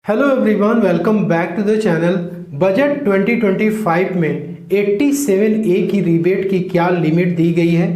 Hello everyone, welcome back to the channel. Budget 2025 में 87A की rebate की क्या लिमिट दी गई है।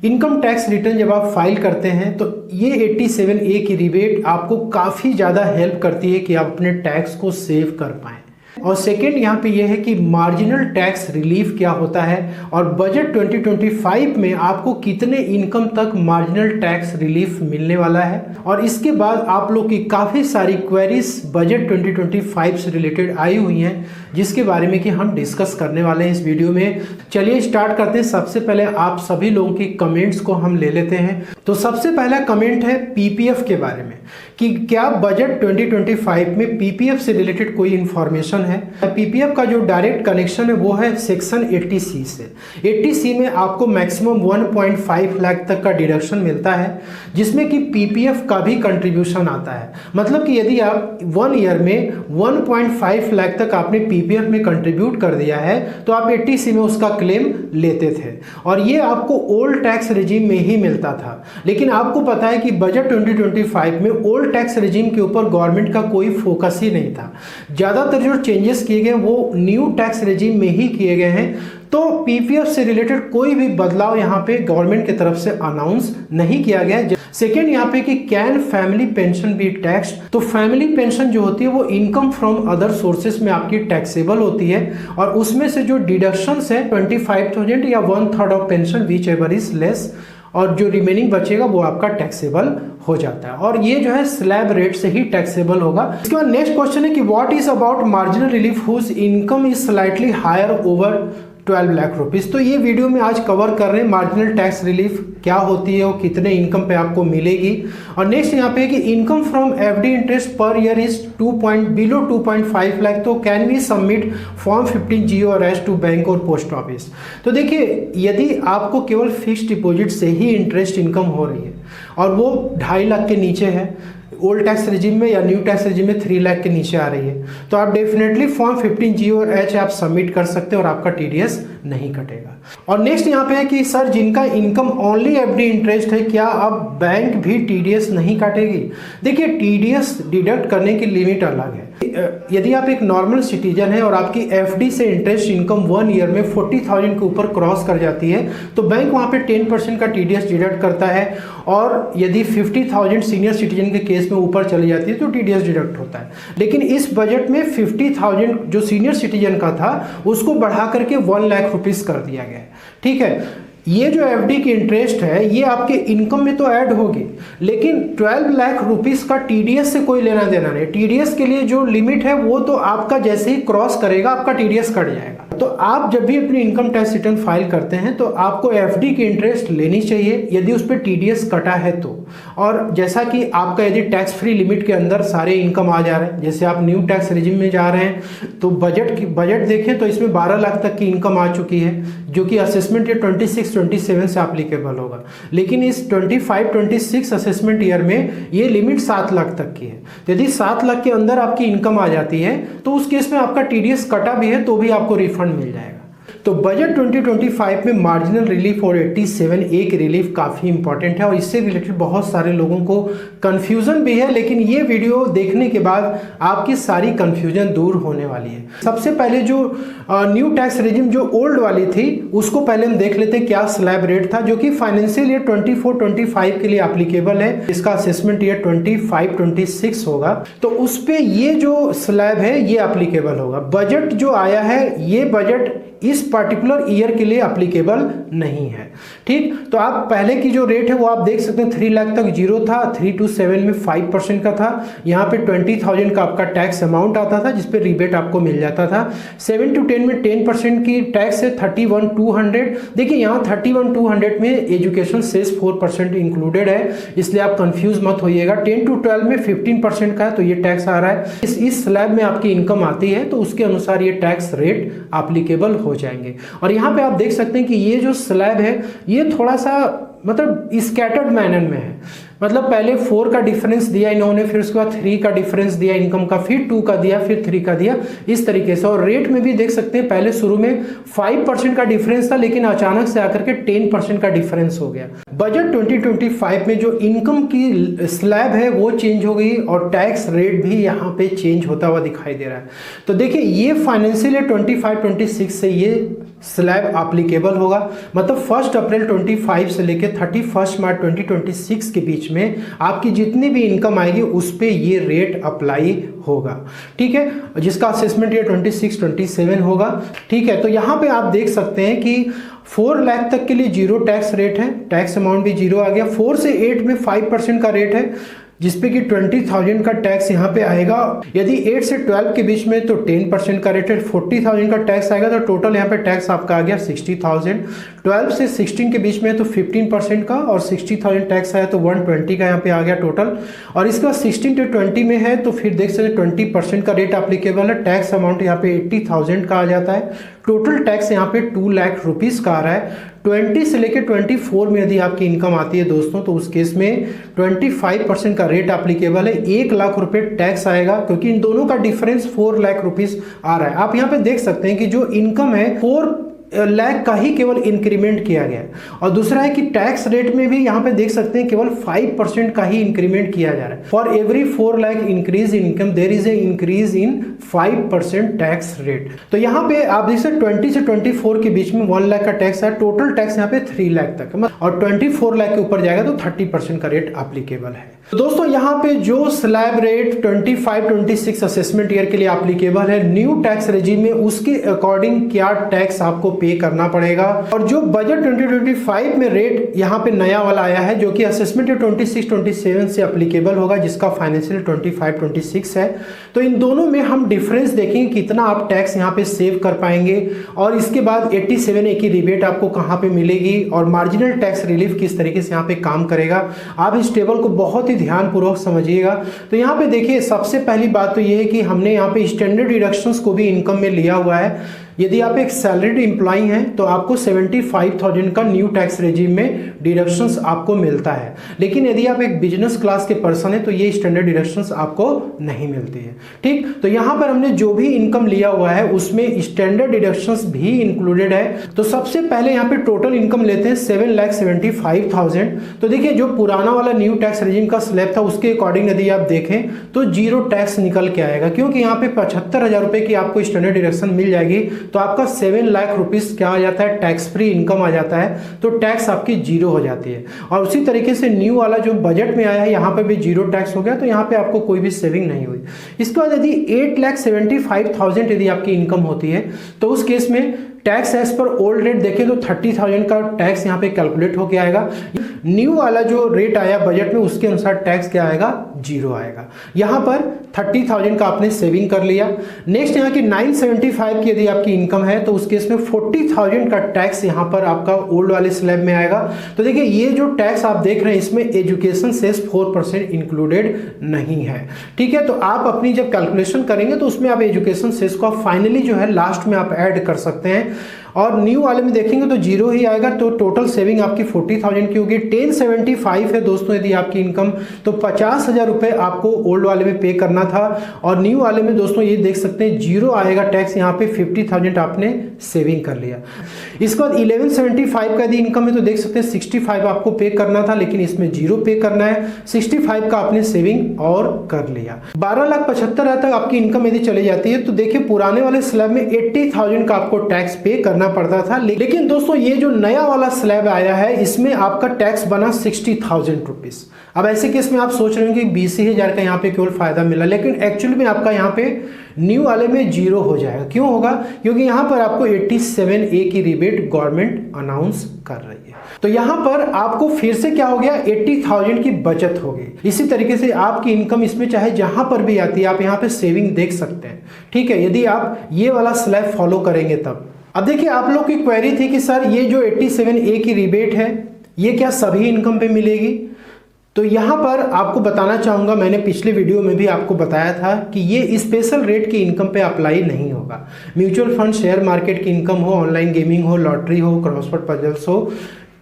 इनकम टैक्स रिटर्न जब आप फाइल करते हैं तो ये 87A की रिबेट आपको काफ़ी ज़्यादा हेल्प करती है कि आप अपने टैक्स को सेव कर पाएँ। और सेकेंड यहाँ पे ये है कि मार्जिनल टैक्स रिलीफ क्या होता है और बजट 2025 में आपको कितने इनकम तक मार्जिनल टैक्स रिलीफ मिलने वाला है। और इसके बाद आप लोग की काफ़ी सारी क्वेरीज बजट 2025 से रिलेटेड आई हुई हैं जिसके बारे में कि हम डिस्कस करने वाले हैं इस वीडियो में। चलिए स्टार्ट करते हैं। सबसे पहले आप सभी लोगों की कमेंट्स को हम ले लेते हैं। तो सबसे पहला कमेंट है पीपीएफ के बारे में कि क्या बजट 2025 में पीपीएफ से रिलेटेड कोई इंफॉर्मेशन है। पीपीएफ का जो डायरेक्ट कनेक्शन है वो है सेक्शन 80C से। 80C में आपको मैक्सिमम 1.5 लाख तक का डिडक्शन मिलता है जिसमें कि पीपीएफ का भी कंट्रीब्यूशन आता है। मतलब कि यदि आप 1 ईयर में 1.5 लाख तक आपने पीपीएफ में कंट्रीब्यूट कर दिया है तो आप 80C में उसका क्लेम लेते थे और ये आपको ओल्ड टैक्स रिजीम में ही मिलता था। लेकिन आपको पता है कि बजट 2025 में ओल्ड टैक्स रिजीम के ऊपर गवर्नमेंट का कोई फोकस ही नहीं था। ज़्यादातर जो चेंजेस किए गए वो न्यू टैक्स रिजीम में ही किए गए हैं। तो पीपीएफ से रिलेटेड कोई भी बदलाव यहाँ पे गवर्नमेंट की तरफ से अनाउंस नहीं किया गया है। सेकेंड यहाँ पे कि can family pension B tax. तो फैमिली पेंशन जो होती है वो इनकम फ्रॉम अदर सोर्सेस में आपकी टैक्सेबल होती है और उसमें से जो डिडक्शंस है 25,000 या 1/3 of pension which ever is less और जो रिमेनिंग बचेगा वो आपका टैक्सेबल हो जाता है और ये जो है स्लैब रेट से ही टैक्सेबल होगा। इसके बाद नेक्स्ट क्वेश्चन है कि what is about marginal relief whose income is slightly higher over 12 lakh rupees. तो ये वीडियो में आज कवर कर रहे हैं मार्जिनल टैक्स रिलीफ क्या होती है और कितने इनकम पे आपको मिलेगी। और नेक्स्ट यहाँ पे है कि income from FD interest per year is below 2.5 lakh. तो can we submit form 15G और एस टू बैंक और पोस्ट ऑफिस। तो देखिए यदि आपको केवल फिक्स डिपॉजिट से ही इंटरेस्ट इनकम हो रही है और वो 2.5 लाख के नीचे है, ओल्ड टैक्स रिजीम में या न्यू टैक्स रिजीम में 3 लाख के नीचे आ रही है, तो आप डेफिनेटली फॉर्म 15G और एच आप सबमिट कर सकते हैं और आपका टीडीएस नहीं कटेगा। और नेक्स्ट यहाँ पे है कि सर जिनका इनकम ओनली एफडी इंटरेस्ट है क्या अब बैंक भी टीडीएस नहीं काटेगी। देखिए टीडीएस डिडक्ट करने की लिमिट अलग है। यदि आप एक नॉर्मल सिटीजन है और आपकी एफडी से इंटरेस्ट इनकम 1 ईयर में 40,000 के ऊपर क्रॉस कर जाती है तो बैंक वहाँ पे 10% का टीडीएस डिडक्ट करता है और यदि 50,000 सीनियर सिटीजन के केस में ऊपर चली जाती है तो टीडीएस डिडक्ट होता है। लेकिन इस बजट में 50,000 जो सीनियर सिटीजन का था उसको बढ़ा करके 1 लाख रुपीस कर दिया गया है। ठीक है, ये जो एफडी की इंटरेस्ट है ये आपके इनकम में तो ऐड होगी लेकिन 12 लाख रुपीस का टीडीएस से कोई लेना देना नहीं। टीडीएस के लिए जो लिमिट है वो तो आपका जैसे ही क्रॉस करेगा आपका टीडीएस कट जाएगा। तो आप जब भी अपनी इनकम टैक्स रिटर्न फाइल करते हैं तो आपको एफडी की इंटरेस्ट लेनी चाहिए यदि उस पर टीडीएस कटा है तो। और जैसा कि आपका यदि टैक्स फ्री लिमिट के अंदर सारे इनकम आ जा रहे हैं, जैसे आप न्यू टैक्स रिजिम में जा रहे हैं तो बजट देखें तो इसमें 12 लाख तक की इनकम आ चुकी है जो कि असेसमेंट ईयर 26-27 से एप्लीकेबल होगा। लेकिन इस 25-26 असेसमेंट ईयर में ये लिमिट 7 लाख तक की है। तो यदि 7 लाख के अंदर आपकी इनकम आ जाती है तो उस केस में आपका टीडीएस कटा भी है तो भी आपको रिफंड मिल जाएगा। तो बजट 2025 में मार्जिनल रिलीफ और 87A की रिलीफ काफ़ी इंपॉर्टेंट है और इससे रिलेटेड बहुत सारे लोगों को कन्फ्यूज़न भी है, लेकिन ये वीडियो देखने के बाद आपकी सारी कन्फ्यूजन दूर होने वाली है। सबसे पहले जो न्यू टैक्स रिजिम जो ओल्ड वाली थी उसको पहले हम देख लेते हैं क्या स्लैब रेट था जो कि फाइनेंशियल ईयर 24-25 के लिए एप्लीकेबल है। इसका असेसमेंट ईयर 25-26 होगा तो उस पर ये जो स्लैब है ये एप्लीकेबल होगा। बजट जो आया है ये बजट इस पर्टिकुलर ईयर के लिए एप्लीकेबल नहीं है। ठीक, तो आप पहले की जो रेट है वो आप देख सकते हैं 3 लाख तक 0 था, 3 to 7 में 5% का था। यहाँ पे 20,000 का आपका टैक्स अमाउंट आता था जिस पे रिबेट आपको मिल जाता था। 7 to 10 में 10% की टैक्स है 31,200। देखिए यहाँ 31,200 में एजुकेशन सेस 4% इंक्लूडेड है, इसलिए आप कंफ्यूज मत होइएगा। 10 to 12 में 15% का है तो ये टैक्स आ रहा है। इस स्लैब में आपकी इनकम आती है तो उसके अनुसार ये टैक्स रेट एप्लीकेबल हो जाएंगे। और यहाँ पे आप देख सकते हैं कि ये जो स्लैब है ये थोड़ा सा मतलब स्कैटर्ड मैनर में है। मतलब पहले 4 का डिफरेंस दिया इन्होंने, फिर उसके बाद 3 का डिफरेंस दिया इनकम का, फिर 2 का दिया, फिर 3 का दिया, इस तरीके से। और रेट में भी देख सकते हैं पहले शुरू में 5% का डिफरेंस था, लेकिन अचानक से आकर के 10% का डिफरेंस हो गया। बजट 2025 में जो इनकम की स्लैब है वो चेंज हो गई और टैक्स रेट भी यहाँ पे चेंज होता हुआ दिखाई दे रहा है। तो देखिए ये फाइनेंशियल ईयर 25-26 से ये स्लैब एप्लीकेबल होगा, मतलब 1 अप्रैल 25 से लेकर 31 मार्च 2026 के बीच में आपकी जितनी भी इनकम आएगी उस पे ये रेट अप्लाई होगा, ठीक है, जिसका असेसमेंट ईयर 26-27 होगा, ठीक है। तो यहाँ पे आप देख सकते हैं कि 4 लाख तक के लिए 0 टैक्स रेट है, टैक्स अमाउंट भी 0 आ गया। 4 से 8 में 5% का रेट है, जिसपे कि 20,000 का टैक्स यहाँ पे आएगा। यदि 8 से 12 के बीच में तो 10% का रेट है, 40,000 का टैक्स आएगा, तो टोटल यहाँ पे टैक्स आपका आ गया 60,000। 12 से 16 के बीच में तो 15% का, और 60,000 टैक्स आया तो 120 का यहाँ पे आ गया टोटल। और इसके बाद 16 से 20 में है तो फिर देख सकते 20% का रेट एप्लीकेबल है। टैक्स अमाउंट यहाँ पे 80,000 का आ जाता है। टोटल टैक्स यहाँ पे 2 लाख रुपीज़ का आ रहा है। 20 से लेकर 24 में यदि आपकी इनकम आती है दोस्तों, तो उस केस में 25% का रेट एप्लीकेबल है, 1 लाख रुपए टैक्स आएगा, क्योंकि इन दोनों का डिफरेंस 4 लाख रुपीज़ आ रहा है। आप यहाँ पे देख सकते हैं कि जो इनकम है 4 लाख का ही केवल इंक्रीमेंट किया गया है। और दूसरा है कि टैक्स रेट में भी यहाँ पे देख सकते हैं केवल 5% का ही इंक्रीमेंट किया जा रहा है। For every 4 lakh increase in income there is a increase in 5% tax rate. तो यहाँ पे आप देख सकते 20 से 24 के बीच में 1 लाख का टैक्स है, टोटल टैक्स यहाँ पे 3 लाख तक है, और 24 लाख के ऊपर जाएगा तो 30% का रेट एप्लीकेबल है। तो दोस्तों यहाँ पे जो स्लैब रेट 25-26 असेसमेंट ईयर के लिए एप्लीकेबल है न्यू टैक्स रेजिम में, उसके अकॉर्डिंग क्या टैक्स आपको पे करना पड़ेगा। और जो बजट 2025 में रेट यहाँ पे नया वाला आया है, जो कि असेसमेंट ईयर 26-27 से एप्लीकेबल होगा, जिसका फाइनेंशियल 25-26 है। तो इन दोनों में हम डिफरेंस देखेंगे कितना आप टैक्स यहाँ पे सेव कर पाएंगे, और इसके बाद 87A की रिबेट आपको कहाँ पे मिलेगी, और मार्जिनल टैक्स रिलीफ किस तरीके से यहाँ पे काम करेगा। आप इस टेबल को बहुत ही ध्यानपूर्वक समझिएगा। तो यहाँ पे देखिए सबसे पहली बात तो ये है कि हमने यहाँ पे स्टैंडर्ड डिडक्शंस को भी इनकम में लिया हुआ है। यदि आप एक सैलरीड एम्प्लॉई हैं तो आपको 75,000 का न्यू टैक्स रेजिम में डिडक्शंस आपको मिलता है, लेकिन यदि आप एक बिजनेस क्लास के पर्सन हैं तो ये स्टैंडर्ड डिडक्शंस आपको नहीं मिलती है, ठीक। तो यहाँ पर हमने जो भी इनकम लिया हुआ है उसमें स्टैंडर्ड डिडक्शंस भी इंक्लूडेड है। तो सबसे पहले यहाँ पे टोटल इनकम लेते हैं 7,75,000। तो देखिए जो पुराना वाला न्यू टैक्स रेजिम का स्लैब था उसके अकॉर्डिंग यदि आप देखें तो 0 टैक्स निकल के आएगा, क्योंकि यहाँ पे 75,000 रुपए की आपको स्टैंडर्ड डिडक्शन मिल जाएगी, तो आपका 7 लाख रुपीस क्या आ जाता है, टैक्स फ्री इनकम आ जाता है, तो टैक्स आपकी 0 हो जाती है। और उसी तरीके से न्यू वाला जो बजट में आया है यहाँ पे भी 0 टैक्स हो गया, तो यहाँ पे आपको कोई भी सेविंग नहीं हुई। इसके बाद यदि 8,75,000 यदि आपकी इनकम होती है तो उस केस में tax as per old rate देखें तो 30,000 का टैक्स यहाँ पे कैलकुलेट होके आएगा। न्यू वाला जो रेट आया बजट में उसके अनुसार टैक्स क्या आएगा, 0 आएगा। यहाँ पर 30,000 का आपने सेविंग कर लिया। नेक्स्ट यहाँ की 975 की यदि आपकी इनकम है तो उस केस में 40,000 का टैक्स यहाँ पर आपका ओल्ड वाले स्लैब में आएगा। तो देखिए ये जो टैक्स आप देख रहे हैं इसमें एजुकेशन सेस 4% इंक्लूडेड नहीं है, ठीक है। तो आप अपनी जब कैलकुलेशन करेंगे तो उसमें आप एजुकेशन सेस को फाइनली जो है लास्ट में आप ऐड कर सकते हैं। और न्यू वाले में देखेंगे तो 0 ही आएगा, तो टोटल सेविंग आपकी 40,000 की होगी। 1075 है दोस्तों यदि आपकी इनकम, तो 50,000 रुपए आपको ओल्ड वाले में पे करना था, और न्यू वाले में दोस्तों ये देख सकते हैं 0 आएगा टैक्स, यहाँ पे 50,000 आपने सेविंग कर लिया। इसके बाद 1175 का यदि इनकम है तो देख सकते हैं 65 आपको पे करना था, लेकिन इसमें 0 पे करना है, 65 का आपने सेविंग और कर लिया। 12,75,000 तक आपकी इनकम यदि चली जाती है तो देखिए पुराने वाले स्लैब में 80,000 का आपको टैक्स पे करना पड़ता था, लेकिन दोस्तों ये जो नया वाला स्लैब आया है इसमें आपका टैक्स बना 60,000 रुपीज। अब ऐसे केस में आप सोच रहे होंगे कि 20,000 का यहाँ पे केवल फायदा मिला, लेकिन एक्चुअली में आपका यहाँ पे न्यू वाले में 0 हो जाएगा। क्यों होगा, क्योंकि यहाँ पर आपको 87A की रिबेट गवर्नमेंट अनाउंस कर रही है। तो यहाँ पर आपको फिर से क्या हो गया, 80,000 की बचत हो गई। इसी तरीके से आपकी इनकम इसमें चाहे जहां पर भी आती है आप यहाँ पे सेविंग देख सकते हैं, ठीक है, यदि आप ये वाला स्लैब फॉलो करेंगे तब। अब देखिए आप लोग की क्वेरी थी कि सर ये जो 87A की रिबेट है ये क्या सभी इनकम पे मिलेगी। तो यहाँ पर आपको बताना चाहूँगा, मैंने पिछले वीडियो में भी आपको बताया था कि ये स्पेशल रेट की इनकम पे अप्लाई नहीं होगा। म्यूचुअल फंड, शेयर मार्केट की इनकम हो, ऑनलाइन गेमिंग हो, लॉटरी हो, क्रॉसवर्ड पजल्स हो,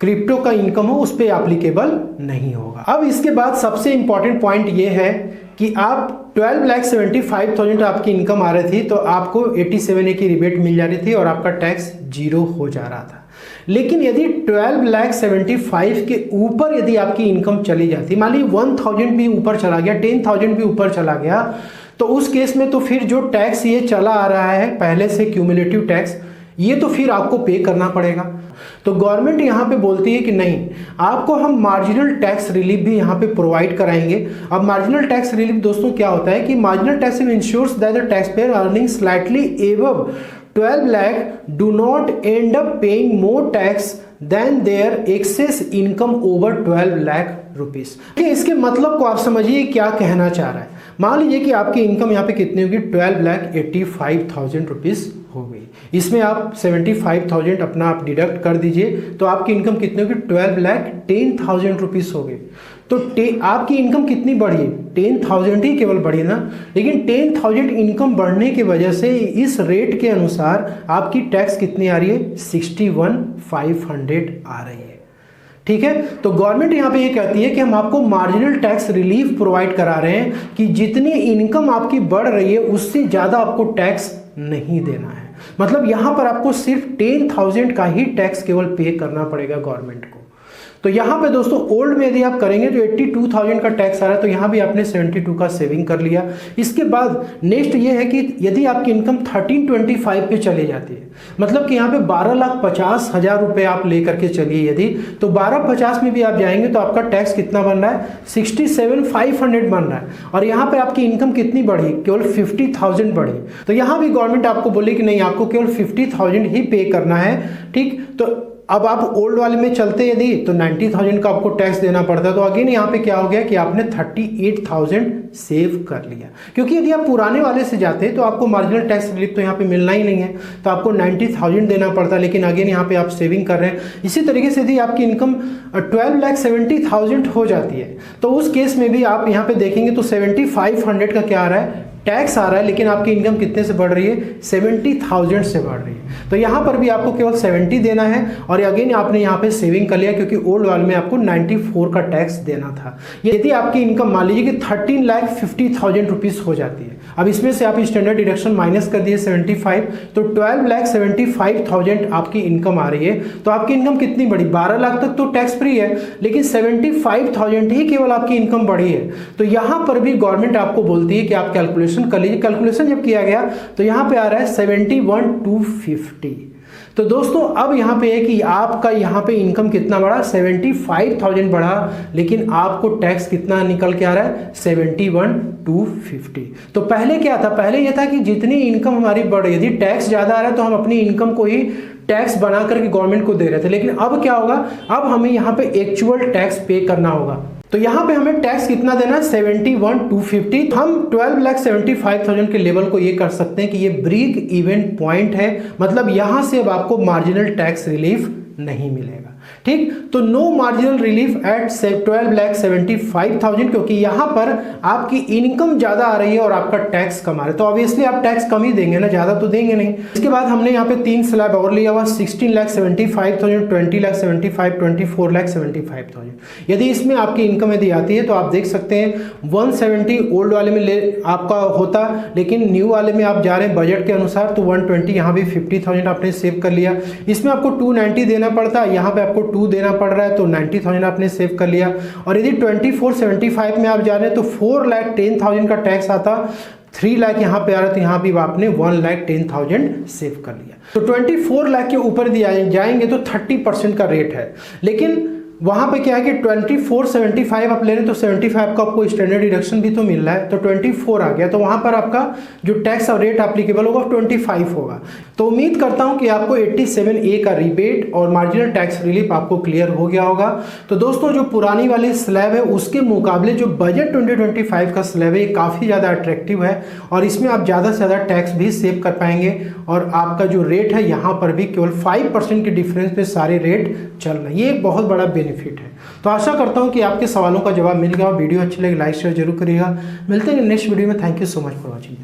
क्रिप्टो का इनकम हो उस पर एप्लीकेबल नहीं होगा। अब इसके बाद सबसे इंपॉर्टेंट पॉइंट ये है कि आप 12,75,000 आपकी इनकम आ रही थी तो आपको 87A की रिबेट मिल जा रही थी और आपका टैक्स 0 हो जा रहा था। लेकिन यदि 12,75,000 के ऊपर यदि आपकी इनकम चली जाती, मान ली 1,000 भी ऊपर चला गया, 10,000 भी ऊपर चला गया, तो उस केस में तो फिर जो टैक्स ये चला आ रहा है पहले से क्यूमुलेटिव टैक्स, ये तो फिर आपको पे करना पड़ेगा। तो गवर्नमेंट यहाँ पे बोलती है कि नहीं, आपको हम मार्जिनल टैक्स रिलीफ भी यहाँ पे प्रोवाइड कराएंगे। अब मार्जिनल टैक्स रिलीफ दोस्तों क्या होता है कि marginal tax ensures that the tax payer earning slightly above 12 lakh do not end up paying more tax than their excess income over 12 lakh rupees. इसके मतलब को आप समझिए क्या कहना चाह रहा है। मान लीजिए कि आपकी इनकम यहाँ पे कितनी होगी, 12,85,000 रुपीस हो गई। इसमें आप 75,000 अपना आप डिडक्ट कर दीजिए तो आपकी इनकम कितनी होगी, 12,10,000 रुपीस हो गई। तो आपकी इनकम कितनी बढ़ी, 10,000 ही केवल बढ़ी ना। लेकिन 10,000 इनकम बढ़ने की वजह से इस रेट के अनुसार आपकी टैक्स कितनी आ रही है, 61,500 आ रही है। ठीक है, तो गवर्नमेंट यहाँ पे ये कहती है कि हम आपको मार्जिनल टैक्स रिलीफ प्रोवाइड करा रहे हैं कि जितनी इनकम आपकी बढ़ रही है उससे ज़्यादा आपको टैक्स नहीं देना है। मतलब यहाँ पर आपको सिर्फ 10,000 का ही टैक्स केवल पे करना पड़ेगा गवर्नमेंट को। तो यहाँ पे दोस्तों ओल्ड में यदि आप करेंगे तो 82,000 का टैक्स आ रहा है, तो यहाँ भी आपने 72 का सेविंग कर लिया। इसके बाद नेक्स्ट ये है कि यदि आपकी इनकम 1325 पे चले जाती है, मतलब कि यहाँ पे 12,50,000 रुपये आप लेकर के चलिए यदि, तो 12,50 में भी आप जाएंगे तो आपका टैक्स कितना बन रहा है, 67,500 बन रहा है। और यहाँ पे आपकी इनकम कितनी बढ़ी, केवल 50,000 बढ़ी। तो यहाँ भी गवर्नमेंट आपको बोले कि नहीं, आपको केवल 50,000 ही पे करना है। ठीक, तो अब आप ओल्ड वाले में चलते यदि तो 90,000 का आपको टैक्स देना पड़ता है। तो अगेन यहाँ पे क्या हो गया कि आपने 38,000 सेव कर लिया, क्योंकि यदि आप पुराने वाले से जाते तो आपको मार्जिनल टैक्स रिलीफ तो यहाँ पे मिलना ही नहीं है, तो आपको 90,000 देना पड़ता। लेकिन अगेन यहाँ पे आप सेविंग कर रहे हैं। इसी तरीके से यदि आपकी इनकम 12,70,000 हो जाती है तो उस केस में भी आप यहाँ पे देखेंगे तो 7,500 का क्या आ रहा है, टैक्स आ रहा है। लेकिन आपकी इनकम कितने से बढ़ रही है, 70,000 से बढ़ रही है। तो यहाँ पर भी आपको केवल 70 देना है। और अगेन आपने यहाँ पे सेविंग कर लिया, क्योंकि ओल्ड वाले में आपको 94 का टैक्स देना था। यदि आपकी इनकम मान लीजिए कि 13,50,000 रुपीस हो जाती है, अब इसमें से आप स्टैंडर्ड डिडक्शन माइनस कर दिए 75, तो 12,75,000 आपकी इनकम आ रही है। तो आपकी इनकम कितनी बढ़ी, 12 लाख तक तो टैक्स फ्री है, लेकिन 75,000 ही केवल आपकी इनकम बढ़ी है। तो यहाँ पर भी गवर्नमेंट आपको बोलती है कि आप कैलकुलेशन कर लीजिए। कैलकुलेशन जब किया गया तो यहाँ पे आ रहा है 71,250। तो दोस्तों अब यहाँ पे है कि आपका यहाँ पे इनकम कितना बढ़ा, 75,000 बढ़ा, लेकिन आपको टैक्स कितना निकल के आ रहा है, 71,250। तो पहले क्या था, पहले ये था कि जितनी इनकम हमारी बढ़ रही, यदि टैक्स ज़्यादा आ रहा है तो हम अपनी इनकम को ही टैक्स बना करके गवर्नमेंट को दे रहे थे। लेकिन अब क्या होगा, अब हमें यहाँ पे एक्चुअल टैक्स पे करना होगा। तो यहाँ पे हमें टैक्स कितना देना है, 71,250। हम 12,75,000 के लेवल को ये कर सकते हैं कि ये ब्रेक इवन पॉइंट है, मतलब यहाँ से अब आपको मार्जिनल टैक्स रिलीफ नहीं मिलेगा। ठीक, तो नो मार्जिनल रिलीफ एट 12,75,000, क्योंकि यहाँ पर आपकी इनकम ज़्यादा आ रही है और आपका टैक्स कम आ रहा है। तो ऑब्वियसली आप टैक्स कम ही देंगे ना, ज़्यादा तो देंगे नहीं। इसके बाद हमने यहाँ पे 3 स्लैब और लिया हुआ, 16,75,000, 20,75,000, 24,75,000। यदि इसमें आपकी इनकम यदि आती है तो आप देख सकते हैं 170 ओल्ड वाले में ले आपका होता, लेकिन न्यू वाले में आप जा रहे हैं बजट के अनुसार, तो 120, यहाँ भी 50,000 आपने सेव कर लिया। इसमें आपको 290 देना पड़ता है, यहाँ पे आपको 2 देना पड़ रहा है, तो 90,000 आपने सेव कर लिया। और यदि 2475 में आप जा रहे हैं तो 4,10,000 का टैक्स आता, 3 लाख यहाँ पे आ रहा है, तो यहाँ भी आपने 1,10,000 सेव कर लिया। तो 24 लाख के ऊपर जाएंगे तो 30% का रेट है। लेकिन वहाँ पे क्या है कि 2475 आप ले रहे हैं तो 75 का आपको स्टैंडर्ड डिडक्शन भी तो मिल रहा है, तो 24 आ गया, तो वहाँ पर आपका जो टैक्स और रेट एप्लीकेबल होगा 25 होगा। तो उम्मीद करता हूँ कि आपको 87A का रिबेट और मार्जिनल टैक्स रिलीफ आपको क्लियर हो गया होगा। तो दोस्तों जो पुरानी वाली स्लैब है उसके मुकाबले जो बजट 2025 का स्लैब है ये काफ़ी ज़्यादा अट्रैक्टिव है, और इसमें आप ज़्यादा से ज़्यादा टैक्स भी सेव कर पाएंगे। और आपका जो रेट है यहाँ पर भी केवल 5% के डिफरेंस पे सारे रेट चल रहे हैं, ये एक बहुत बड़ा बेनिफिट है। तो आशा करता हूँ कि आपके सवालों का जवाब मिल गया। वीडियो अच्छी लगे लाइक शेयर जरूर करिएगा। मिलते हैं नेक्स्ट वीडियो में। Thank you so much for watching.